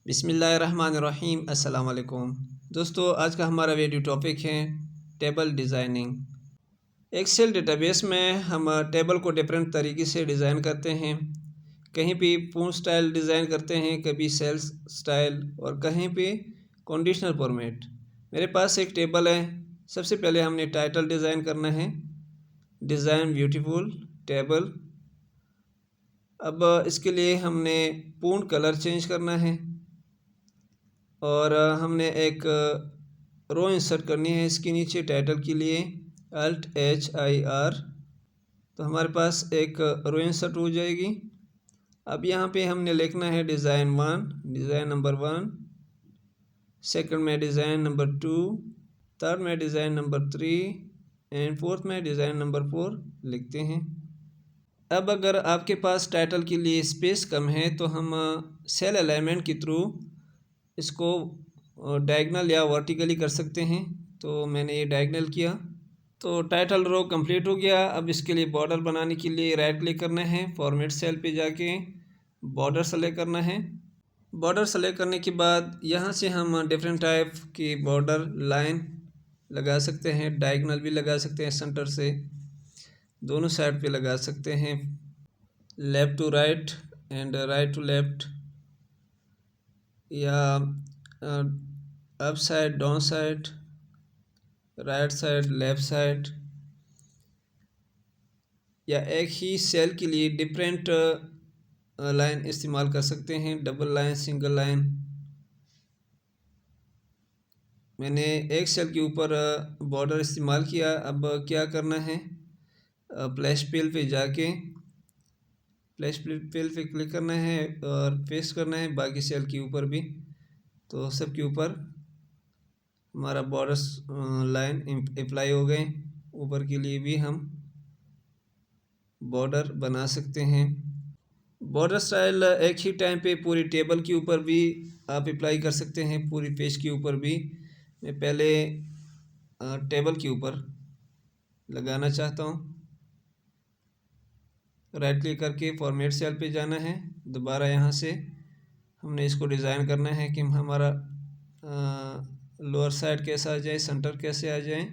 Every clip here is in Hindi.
बिस्मिल्लाहिर्रहमानिर्रहीम। अस्सलाम वालेकुम दोस्तों, आज का हमारा वीडियो टॉपिक है टेबल डिज़ाइनिंग। एक्सेल डेटाबेस में हम टेबल को डिफरेंट तरीके से डिज़ाइन करते हैं। कहीं पे पूर्ण स्टाइल डिज़ाइन करते हैं, कभी सेल्स स्टाइल और कहीं पे कंडीशनल फॉर्मेट। मेरे पास एक टेबल है। सबसे पहले हमने टाइटल डिज़ाइन करना है, डिज़ाइन ब्यूटीफुल टेबल। अब इसके लिए हमने पूर्ण कलर चेंज करना है और हमने एक रो इंसर्ट करनी है इसके नीचे टाइटल के लिए Alt+H+I+R। तो हमारे पास एक रो इंसर्ट हो जाएगी। अब यहाँ पे हमने लिखना है डिज़ाइन 1, डिज़ाइन नंबर 1, सेकंड में डिज़ाइन नंबर 2, थर्ड में डिज़ाइन नंबर 3 एंड फोर्थ में डिज़ाइन नंबर 4 लिखते हैं। अब अगर आपके पास टाइटल के लिए स्पेस कम है तो हम सेल अलाइनमेंट के थ्रू इसको डायगनल या वर्टिकली कर सकते हैं। तो मैंने ये डायगनल किया तो टाइटल रो कंप्लीट हो गया। अब इसके लिए बॉर्डर बनाने के लिए राइट क्लिक करना है, फॉर्मेट सेल पे जाके बॉर्डर सेलेक्ट करना है। बॉर्डर सेलेक्ट करने के बाद यहाँ से हम डिफरेंट टाइप की बॉर्डर लाइन लगा सकते हैं, डायगनल भी लगा सकते हैं, सेंटर से दोनों साइड पे लगा सकते हैं, left to right and right to left, या up side down side, right side left side, या एक ही सेल के लिए डिफरेंट लाइन इस्तेमाल कर सकते हैं, डबल लाइन, सिंगल लाइन। मैंने एक सेल के ऊपर बॉर्डर इस्तेमाल किया। अब क्या करना है, प्लस फिल पे जाके प्लस फिल पे क्लिक करना है और पेस्ट करना है बाकी सेल के ऊपर भी। तो सब के ऊपर हमारा बॉर्डर लाइन अप्लाई हो गए। ऊपर के लिए भी हम बॉर्डर बना सकते हैं। बॉर्डर स्टाइल एक ही टाइम पे पूरी टेबल के ऊपर भी आप अप्लाई कर सकते हैं, पूरी पेज के ऊपर भी। मैं पहले टेबल के ऊपर लगाना चाहता हूँ। राइट क्लिक करके फॉर्मेट सेल पे जाना है। दोबारा यहाँ से हमने इसको डिज़ाइन करना है कि हमारा लोअर साइड कैसा आ जाए, सेंटर कैसे आ जाए,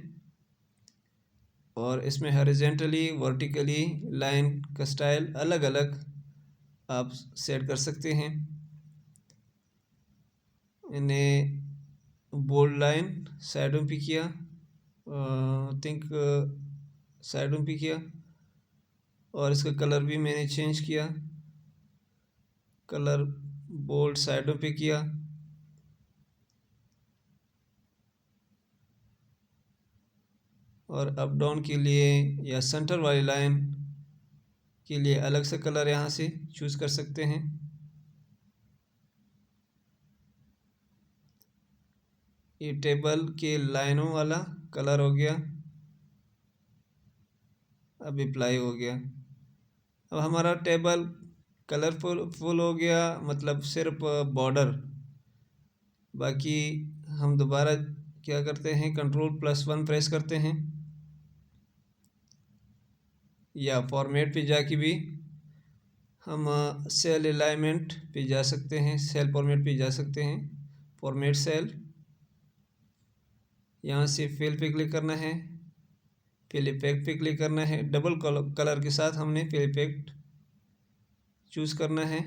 और इसमें हॉरिजॉन्टली वर्टिकली लाइन का स्टाइल अलग अलग आप सेट कर सकते हैं। मैंने बोल्ड लाइन साइडों पे किया, थिंक साइडों पे किया, और इसका कलर भी मैंने चेंज किया, कलर बोल्ड साइडों पे किया। और अप डाउन के लिए या सेंटर वाली लाइन के लिए अलग से कलर यहाँ से चूज़ कर सकते हैं। ये टेबल के लाइनों वाला कलर हो गया, अब अप्लाई हो गया। अब हमारा टेबल कलरफुल हो गया, मतलब सिर्फ बॉर्डर। बाकी हम दोबारा क्या करते हैं, Ctrl+1 प्रेस करते हैं, या फॉर्मेट पे जाके भी हम सेल अलाइनमेंट पे जा सकते हैं, सेल फॉर्मेट पे जा सकते हैं। फॉर्मेट सेल, यहाँ से फिल पे क्लिक करना है, फिल इफेक्ट पे क्लिक करना है। डबल कलर के साथ हमने फिल इफेक्ट चूज़ करना है,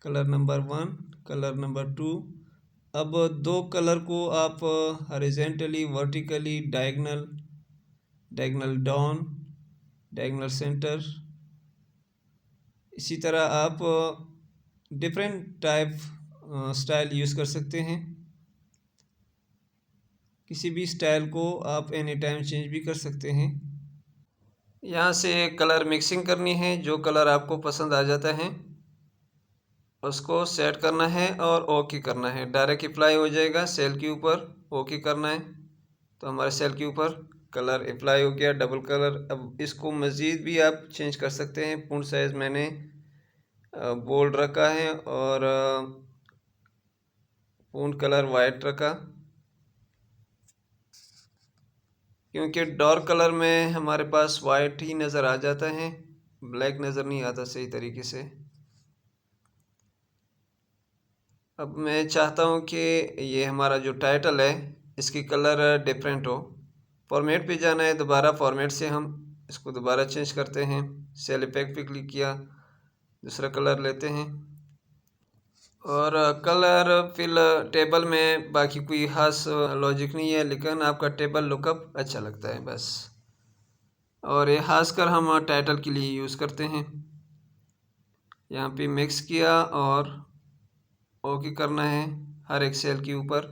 कलर नंबर 1, कलर नंबर 2। अब दो कलर को आप horizontally, vertically, diagonal, diagonal down, diagonal centre, इसी तरह आप डिफरेंट टाइप स्टाइल यूज़ कर सकते हैं। किसी भी स्टाइल को आप एनी टाइम चेंज भी कर सकते हैं। यहाँ से कलर मिक्सिंग करनी है, जो कलर आपको पसंद आ जाता है उसको सेट करना है और ओके करना है। डायरेक्ट अप्लाई हो जाएगा सेल के ऊपर, ओके करना है। तो हमारे सेल के ऊपर कलर अप्लाई हो गया, डबल कलर। अब इसको मज़ीद भी आप चेंज कर सकते हैं। फ़ॉन्ट साइज़ मैंने बोल्ड रखा है और फ़ॉन्ट कलर वाइट रखा, क्योंकि डार्क कलर में हमारे पास वाइट ही नज़र आ जाता है, ब्लैक नज़र नहीं आता सही तरीके से। अब मैं चाहता हूँ कि ये हमारा जो टाइटल है इसकी कलर डिफरेंट हो। फॉर्मेट पे जाना है, दोबारा फॉर्मेट से हम इसको दोबारा चेंज करते हैं। सेल इफेक्ट पे क्लिक किया, दूसरा कलर लेते हैं और कलर फिल टेबल में बाकी कोई खास लॉजिक नहीं है, लेकिन आपका टेबल लुकअप अच्छा लगता है बस। और ये खासकर हम टाइटल के लिए यूज़ करते हैं। यहाँ पे मिक्स किया और ओके करना है। हर एक सेल के ऊपर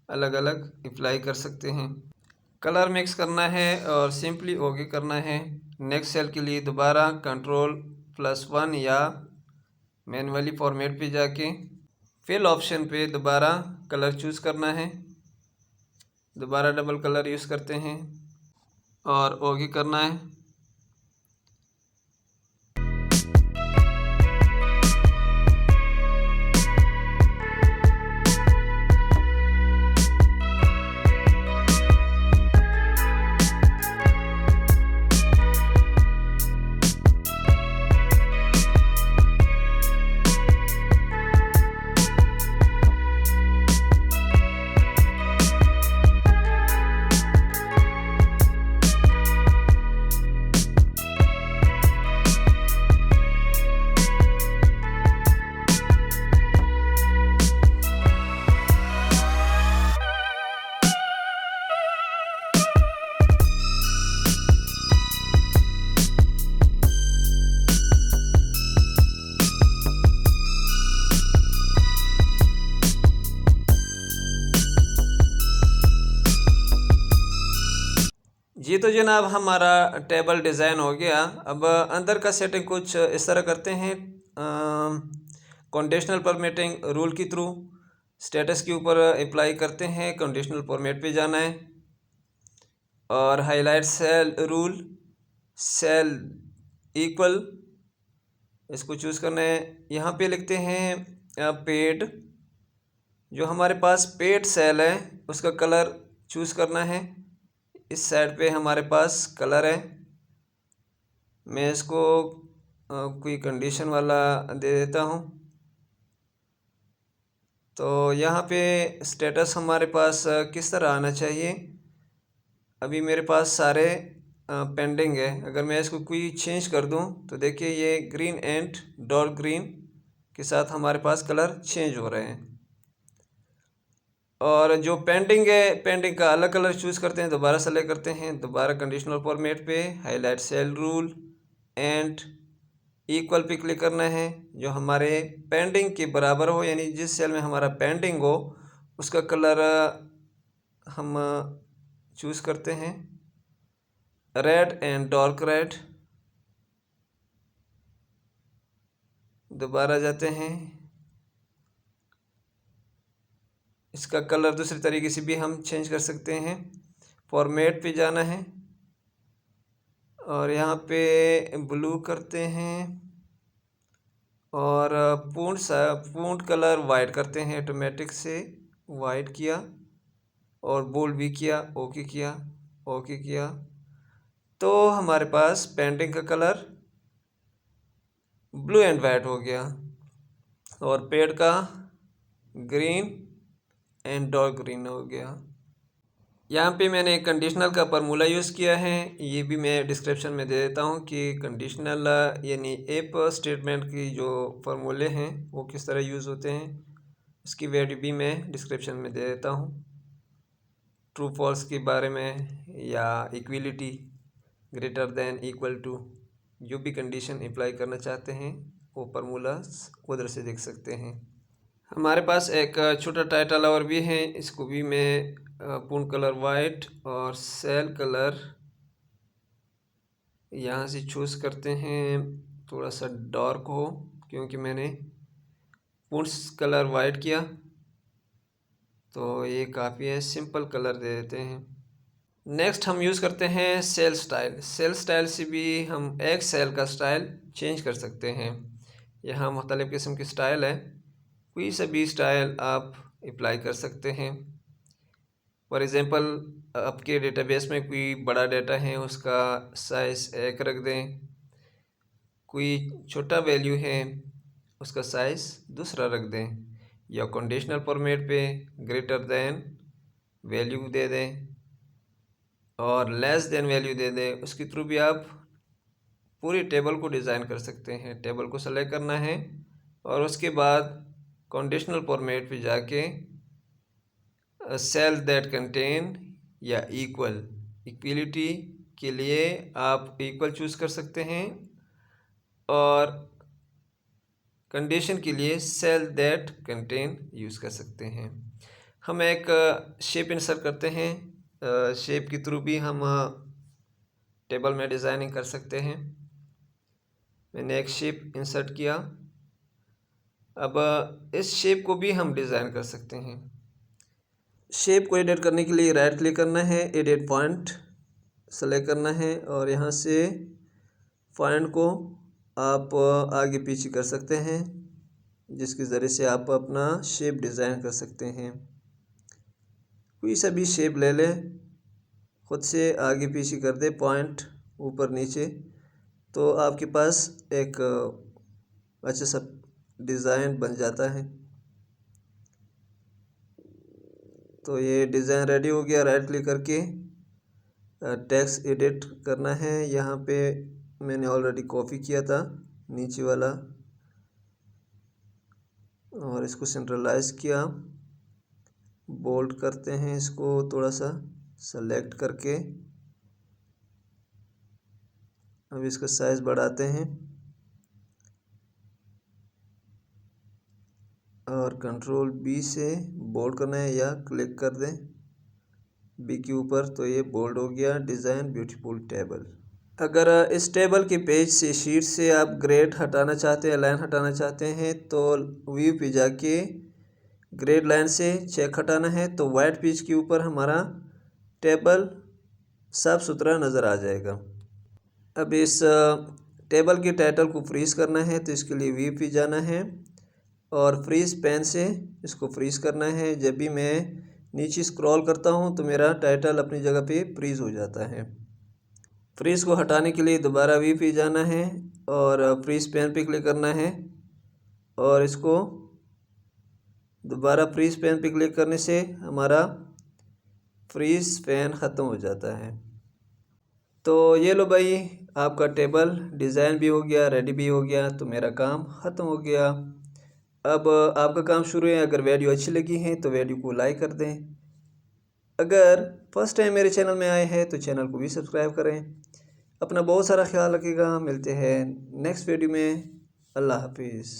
अलग अलग अप्लाई कर सकते हैं। कलर मिक्स करना है और सिंपली ओके करना है। नेक्स्ट सेल के लिए दोबारा Ctrl+1 या मैन्युअली फॉर्मेट पे जाके फिल ऑप्शन पे दोबारा कलर चूज़ करना है। दोबारा डबल कलर यूज़ करते हैं और ओके करना है। जी तो जनाब हमारा टेबल डिज़ाइन हो गया। अब अंदर का सेटिंग कुछ इस तरह करते हैं। कंडीशनल फॉर्मेटिंग रूल के थ्रू स्टेटस के ऊपर अप्लाई करते हैं। कंडीशनल फॉर्मेट पे जाना है और highlight cell rule, cell equal, इसको चूज़ करना है। यहाँ पे लिखते हैं पेड। जो हमारे पास पेड सेल है उसका कलर चूज़ करना है। इस साइड पे हमारे पास कलर है। मैं इसको कोई कंडीशन वाला दे देता हूँ। तो यहाँ पे स्टेटस हमारे पास किस तरह आना चाहिए। अभी मेरे पास सारे पेंडिंग है। अगर मैं इसको कोई चेंज कर दूँ तो देखिए ये ग्रीन एंड डार्क ग्रीन के साथ हमारे पास कलर चेंज हो रहे हैं। और जो पेंडिंग है, पेंडिंग का अलग कलर चूज़ करते हैं, दोबारा सेलेक्ट करते हैं, दोबारा कंडीशनल फॉर्मेट पे highlight cell rule and equal पे क्लिक करना है। जो हमारे पेंडिंग के बराबर हो, यानी जिस सेल में हमारा पेंडिंग हो उसका कलर हम चूज़ करते हैं, रेड एंड डार्क रेड। दोबारा जाते हैं, इसका कलर दूसरे तरीके से भी हम चेंज कर सकते हैं। फॉर्मेट पे जाना है और यहाँ पे ब्लू करते हैं और पूर्ण कलर वाइट करते हैं। ऑटोमेटिक से वाइट किया और बोल्ड भी किया, ओके किया, ओके किया। तो हमारे पास पेंटिंग का कलर ब्लू एंड वाइट हो गया और पेड़ का ग्रीन एंड डार्क ग्रीन हो गया। यहाँ पे मैंने कंडीशनल का फार्मूला यूज़ किया है। ये भी मैं डिस्क्रिप्शन में दे देता हूँ कि कंडीशनल यानी इफ स्टेटमेंट की जो फार्मूले हैं वो किस तरह यूज़ होते हैं, उसकी वैल्यू भी मैं डिस्क्रिप्शन में दे देता हूँ। ट्रू फॉल्स के बारे में या equality, greater than, equal to, जो भी कंडीशन अप्लाई करना चाहते हैं वो फार्मूला उधर से देख सकते हैं। हमारे पास एक छोटा टाइटल और भी है, इसको भी मैं पूर्ण कलर वाइट और सेल कलर यहाँ से चूज़ करते हैं, थोड़ा सा डार्क हो, क्योंकि मैंने पूर्ण कलर वाइट किया तो ये काफ़ी है। सिंपल कलर दे देते हैं। नेक्स्ट हम यूज़ करते हैं सेल स्टाइल। सेल स्टाइल से भी हम एक सेल का स्टाइल चेंज कर सकते हैं। यहाँ मुख्तलिफ़ किस्म की स्टाइल है, कोई सा भी स्टाइल आप अप्लाई कर सकते हैं। फॉर एग्ज़ाम्पल आपके डेटाबेस में कोई बड़ा डेटा है उसका साइज़ 1 रख दें, कोई छोटा वैल्यू है उसका साइज़ दूसरा रख दें। या कंडीशनल फॉर्मेट पे ग्रेटर दैन वैल्यू दे दें और लेस देन वैल्यू दे दें। उसके थ्रू भी आप पूरी टेबल को डिज़ाइन कर सकते हैं। टेबल को सेलेक्ट करना है और उसके बाद कंडीशनल फॉर्मेट पे जाके सेल दैट कंटेन या इक्वलिटी के लिए आप इक्वल चूज़ कर सकते हैं और कंडीशन के लिए सेल दैट कंटेन यूज़ कर सकते हैं। हम एक शेप इंसर्ट करते हैं। शेप के थ्रू भी हम टेबल में डिज़ाइनिंग कर सकते हैं। मैंने एक शेप इंसर्ट किया। अब इस शेप को भी हम डिज़ाइन कर सकते हैं। शेप को एडिट करने के लिए राइट क्लिक करना है, एडिट पॉइंट सेलेक्ट करना है और यहाँ से पॉइंट को आप आगे पीछे कर सकते हैं, जिसके ज़रिए से आप अपना शेप डिज़ाइन कर सकते हैं। कोई सा भी शेप ले लें, खुद से आगे पीछे कर दे, पॉइंट ऊपर नीचे, तो आपके पास एक अच्छा सा डिज़ाइन बन जाता है। तो ये डिज़ाइन रेडी हो गया। राइट क्लिक करके टेक्स्ट एडिट करना है। यहाँ पे मैंने ऑलरेडी कॉपी किया था नीचे वाला और इसको सेंट्रलाइज किया। बोल्ड करते हैं, इसको थोड़ा सा सेलेक्ट करके अब इसका साइज़ बढ़ाते हैं और कंट्रोल बी से बोल्ड करना है या क्लिक कर दें बी के ऊपर, तो ये बोल्ड हो गया। Design beautiful table. अगर इस टेबल के पेज से शीट से आप ग्रेड हटाना चाहते हैं, लाइन हटाना चाहते हैं, तो व्यू पे जाके ग्रेड लाइन से चेक हटाना है, तो वाइट पेज के ऊपर हमारा टेबल साफ सुथरा नज़र आ जाएगा। अब इस टेबल के टाइटल को फ्रीज करना है, तो इसके लिए व्यू पे जाना है और फ्रीज पेन से इसको फ्रीज करना है। जब भी मैं नीचे स्क्रॉल करता हूँ तो मेरा टाइटल अपनी जगह पे फ्रीज हो जाता है। फ्रीज को हटाने के लिए दोबारा व्यू पे जाना है और फ्रीज पेन पे क्लिक करना है और इसको दोबारा फ्रीज पेन पे क्लिक करने से हमारा फ्रीज पेन ख़त्म हो जाता है। तो ये लो भाई, आपका टेबल डिज़ाइन भी हो गया, रेडी भी हो गया, तो मेरा काम ख़त्म हो गया। अब आपका काम शुरू है। अगर वीडियो अच्छी लगी है तो वीडियो को लाइक कर दें। अगर फर्स्ट टाइम मेरे चैनल में आए हैं तो चैनल को भी सब्सक्राइब करें। अपना बहुत सारा ख्याल रखिएगा। मिलते हैं नेक्स्ट वीडियो में। अल्लाह हाफिज़।